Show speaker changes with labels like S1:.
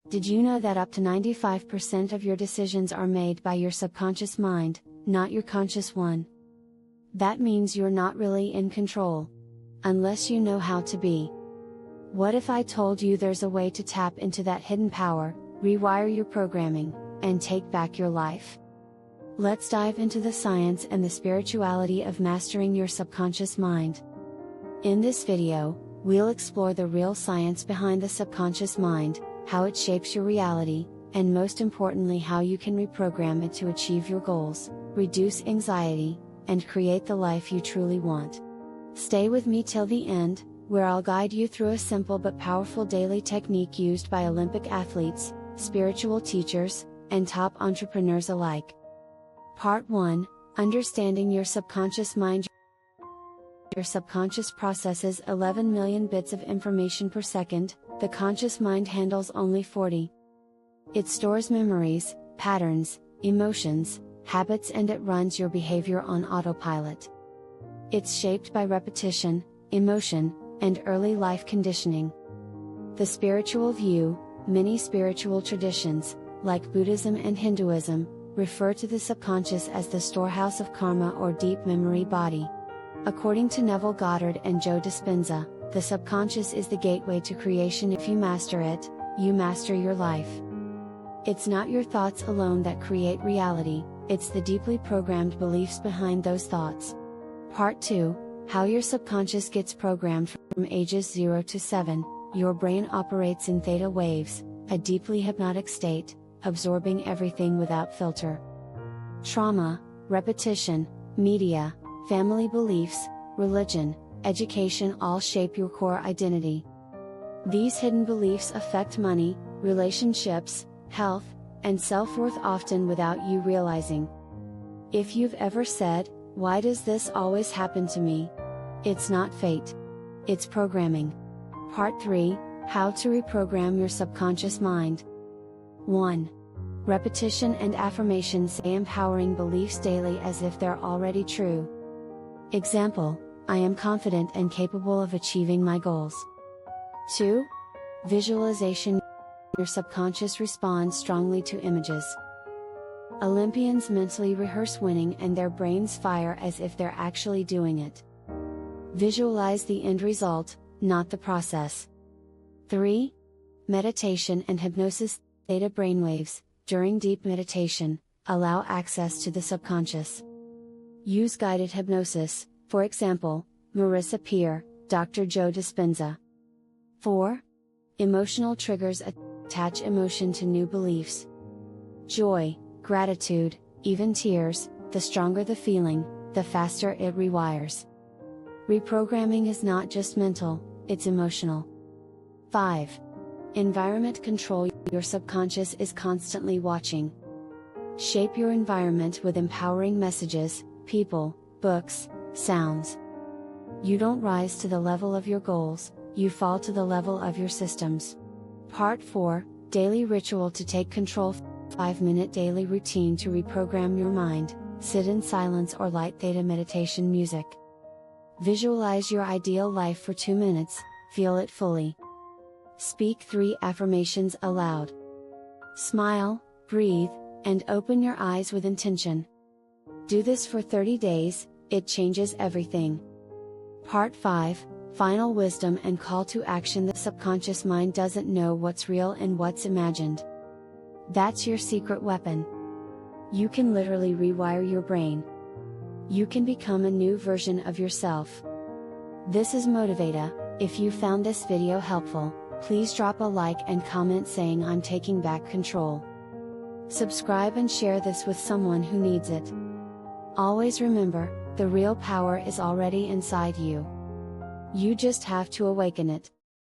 S1: Did you know that up to 95% of your decisions are made by your subconscious mind, not your conscious one? That means you're not really in control. Unless you know how to be. What if I told you there's a way to tap into that hidden power, rewire your programming, and take back your life? Let's dive into the science and the spirituality of mastering your subconscious mind. In this video, we'll explore the real science behind the subconscious mind, how it shapes your reality, and most importantly how you can reprogram it to achieve your goals, reduce anxiety, and create the life you truly want. Stay with me till the end, where I'll guide you through a simple but powerful daily technique used by Olympic athletes, spiritual teachers, and top entrepreneurs alike. Part 1: Understanding your subconscious mind. Your subconscious processes 11 million bits of information per second, the conscious mind handles only 40. It stores memories, patterns, emotions, habits, and it runs your behavior on autopilot. It's shaped by repetition, emotion, and early life conditioning. The spiritual view: many spiritual traditions, like Buddhism and Hinduism, refer to the subconscious as the storehouse of karma or deep memory body. According to Neville Goddard and Joe Dispenza, the subconscious is the gateway to creation. If you master it, you master your life. It's not your thoughts alone that create reality, it's the deeply programmed beliefs behind those thoughts. Part 2: How your subconscious gets programmed. From ages 0 to 7, your brain operates in theta waves, a deeply hypnotic state, absorbing everything without filter. Trauma, repetition, media, family beliefs, religion, education all shape your core identity. These hidden beliefs affect money, relationships, health, and self-worth often without you realizing. If you've ever said, "Why does this always happen to me?" It's not fate. It's programming. Part 3: How to reprogram your subconscious mind. 1. Repetition and affirmations. Say empowering beliefs daily as if they're already true. Example: I am confident and capable of achieving my goals. 2. Visualization. Your subconscious responds strongly to images. Olympians mentally rehearse winning and their brains fire as if they're actually doing it. Visualize the end result, not the process. 3. Meditation and hypnosis. Theta brainwaves, during deep meditation, allow access to the subconscious. Use guided hypnosis, for example, Marissa Peer, Dr. Joe Dispenza. 4. Emotional triggers. Attach emotion to new beliefs. Joy, gratitude, even tears, the stronger the feeling, the faster it rewires. Reprogramming is not just mental, it's emotional. 5. Environment control. Your subconscious is constantly watching. Shape your environment with empowering messages, people, books, sounds. You don't rise to the level of your goals, you fall to the level of your systems. Part 4: Daily ritual to take control. 5-minute daily routine to reprogram your mind. Sit in silence or light theta meditation music. Visualize your ideal life for 2 minutes, feel it fully. Speak 3 affirmations aloud. Smile, breathe, and open your eyes with intention. Do this for 30 days, it changes everything. Part 5: Final wisdom and call to action. The subconscious mind doesn't know what's real and what's imagined. That's your secret weapon. You can literally rewire your brain. You can become a new version of yourself. This is Motivator. If you found this video helpful, please drop a like and comment saying I'm taking back control. Subscribe and share this with someone who needs it. Always remember, the real power is already inside you. You just have to awaken it.